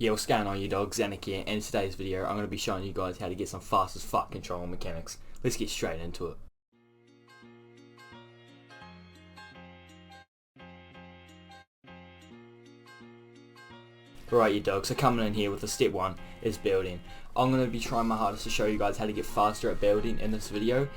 Yeah, what's going on, you dogs? Zanaq here, and in today's video I'm going to be showing you guys how to get some fast as fuck control mechanics. Let's get straight into it. Right, you dogs, so coming in here with the step 1 is building. I'm going to be trying my hardest to show you guys how to get faster at building in this video.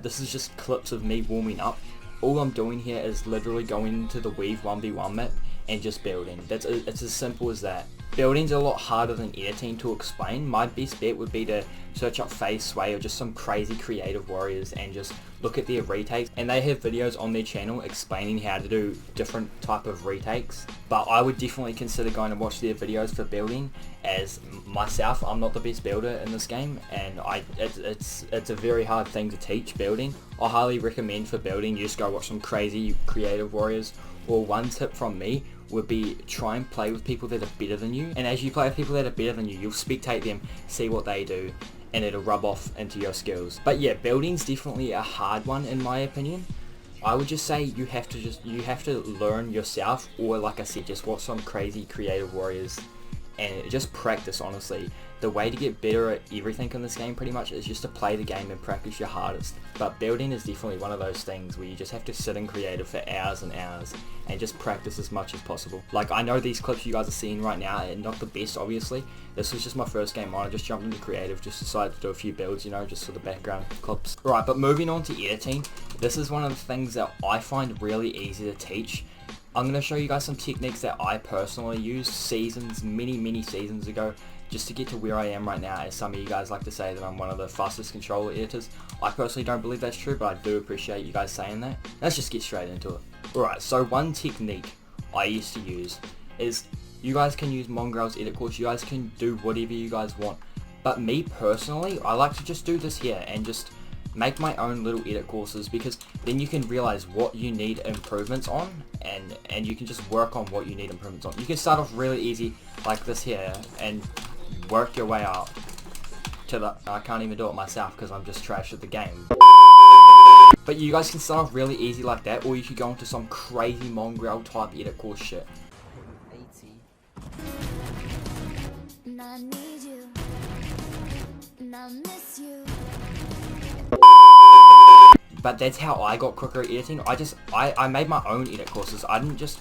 This is just clips of me warming up. All I'm doing here is literally going into the Weave 1v1 map and just building. It's as simple as that. Building's a lot harder than editing to explain. My best bet would be to search up FaZe Sway or just some crazy creative warriors and just look at their retakes, and they have videos on their channel explaining how to do different type of retakes. But I would definitely consider going to watch their videos for building, as myself, I'm not the best builder in this game, and it's a very hard thing to teach, building. I highly recommend for building you just go watch some crazy creative warriors. Or one tip from me would be try and play with people that are better than you, and as you play with people that are better than you, you'll spectate them, see what they do, and it'll rub off into your skills. But yeah, building's definitely a hard one in my opinion. I would just say you have to learn yourself, or like I said, just watch some crazy creative warriors and just practice. Honestly, the way to get better at everything in this game pretty much is just to play the game and practice your hardest. But building is definitely one of those things where you just have to sit in creative for hours and hours and just practice as much as possible. Like, I know these clips you guys are seeing right now are not the best, obviously. This was just my first game on. I just jumped into creative, just decided to do a few builds, you know, just for the background clips. Right, but moving on to editing, this is one of the things that I find really easy to teach. I'm going to show you guys some techniques that I personally used many seasons ago, just to get to where I am right now, as some of you guys like to say that I'm one of the fastest controller editors. I personally don't believe that's true, but I do appreciate you guys saying that. Let's just get straight into it. Alright, so one technique I used to use is, you guys can use Mongrel's edit course, you guys can do whatever you guys want. But me personally, I like to just do this here and just make my own little edit courses, because then you can realize what you need improvements on, and you can just work on what you need improvements on. You can start off really easy like this here and work your way up to the, I can't even do it myself because I'm just trash at the game. But you guys can start off really easy like that, or you could go into some crazy Mongrel type edit course shit. But that's how I got quicker at editing. I made my own edit courses. I didn't just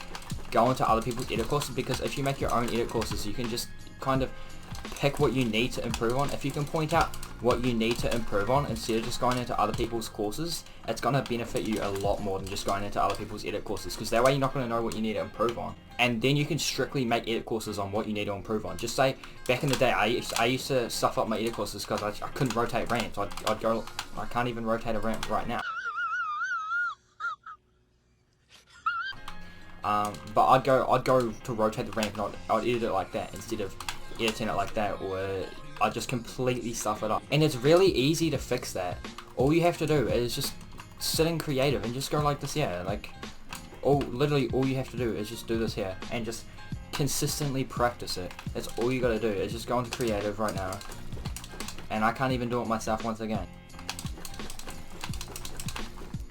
go into other people's edit courses, because if you make your own edit courses, you can just kind of pick what you need to improve on. If you can point out what you need to improve on instead of just going into other people's courses, it's going to benefit you a lot more than just going into other people's edit courses, because that way you're not going to know what you need to improve on. And then you can strictly make edit courses on what you need to improve on. Just say, back in the day, I used to stuff up my edit courses because I couldn't rotate ramps. I'd go, I can't even rotate a ramp right now. But I'd go to rotate the ramp, and I'd edit it like that instead of editing it like that, or I just completely stuff it up. And it's really easy to fix that. All you have to do is just sit in creative and just go like this here. Like, literally all you have to do is just do this here and just consistently practice it. That's all you gotta do, is just go into creative right now. And I can't even do it myself once again.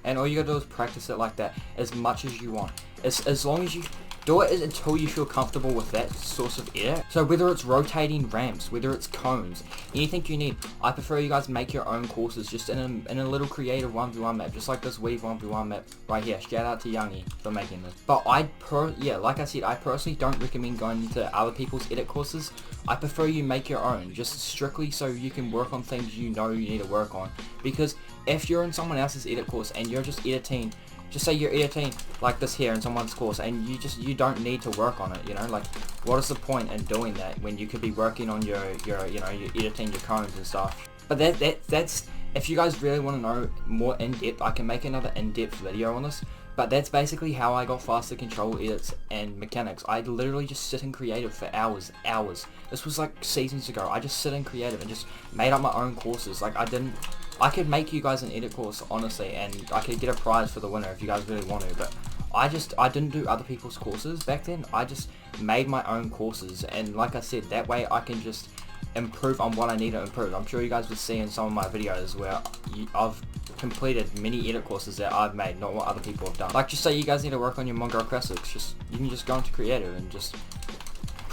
And all you gotta do is practice it like that as much as you want. As long as you do it until you feel comfortable with that source of edit. So whether it's rotating ramps, whether it's cones, anything you need, I prefer you guys make your own courses just in a little creative 1v1 map, just like this Weave 1v1 map right here. Shout out to Youngie for making this. But like I said, I personally don't recommend going into other people's edit courses. I prefer you make your own, just strictly so you can work on things you know you need to work on. Because if you're in someone else's edit course and you're just editing, just say you're editing like this here in someone's course, and you don't need to work on it, you know, like, what is the point in doing that when you could be working on your editing your cones and stuff. But that's, if you guys really want to know more in depth, I can make another in-depth video on this. But that's basically how I got faster control edits and mechanics. I literally just sit in creative for hours. This was like seasons ago. I just sit in creative and just made up my own courses. Like, I could make you guys an edit course, honestly, and I could get a prize for the winner if you guys really want to, but I didn't do other people's courses back then. I just made my own courses, and like I said, that way I can just improve on what I need to improve. I'm sure you guys would see in some of my videos where I've completed many edit courses that I've made, not what other people have done. Like, just say you guys need to work on your Mongrel classics, you can just go into creative and just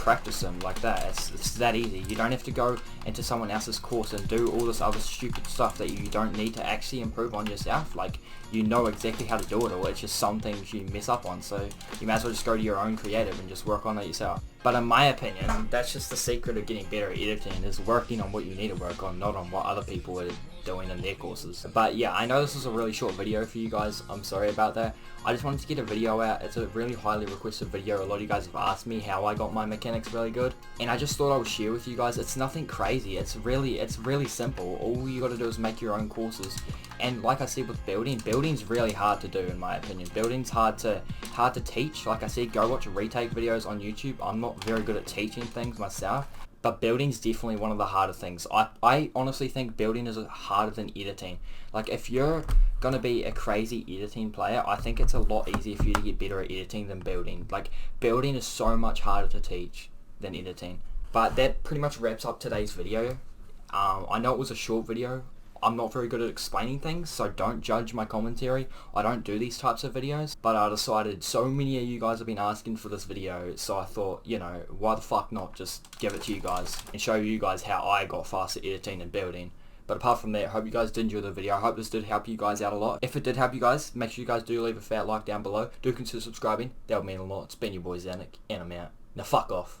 practice them like that. It's that easy. You don't have to go into someone else's course and do all this other stupid stuff that you don't need to actually improve on yourself. Like, you know exactly how to do it all. It's just some things you mess up on, so you might as well just go to your own creative and just work on it yourself. But in my opinion, that's just the secret of getting better at editing, is working on what you need to work on, not on what other people are doing in their courses. But yeah, I know this is a really short video for you guys. I'm sorry about that. I just wanted to get a video out. It's a really highly requested video. A lot of you guys have asked me how I got my mechanics really good, and I just thought I would share with you guys. It's nothing crazy. It's really simple. All you got to do is make your own courses. And like I said with building's really hard to do in my opinion. Building's hard to teach. Like I said, go watch retake videos on YouTube. I'm not very good at teaching things myself, but building's definitely one of the harder things. I honestly think building is harder than editing. Like, if you're gonna be a crazy editing player, I think it's a lot easier for you to get better at editing than building. Like, building is so much harder to teach than editing. But that pretty much wraps up today's video. I know it was a short video. I'm not very good at explaining things, so don't judge my commentary. I don't do these types of videos, but I decided so many of you guys have been asking for this video, so I thought, you know, why the fuck not just give it to you guys and show you guys how I got fast at editing and building. But apart from that, I hope you guys did enjoy the video. I hope this did help you guys out a lot. If it did help you guys, make sure you guys do leave a fat like down below. Do consider subscribing. That would mean a lot. It's been your boy Zanaq, and I'm out. Now fuck off.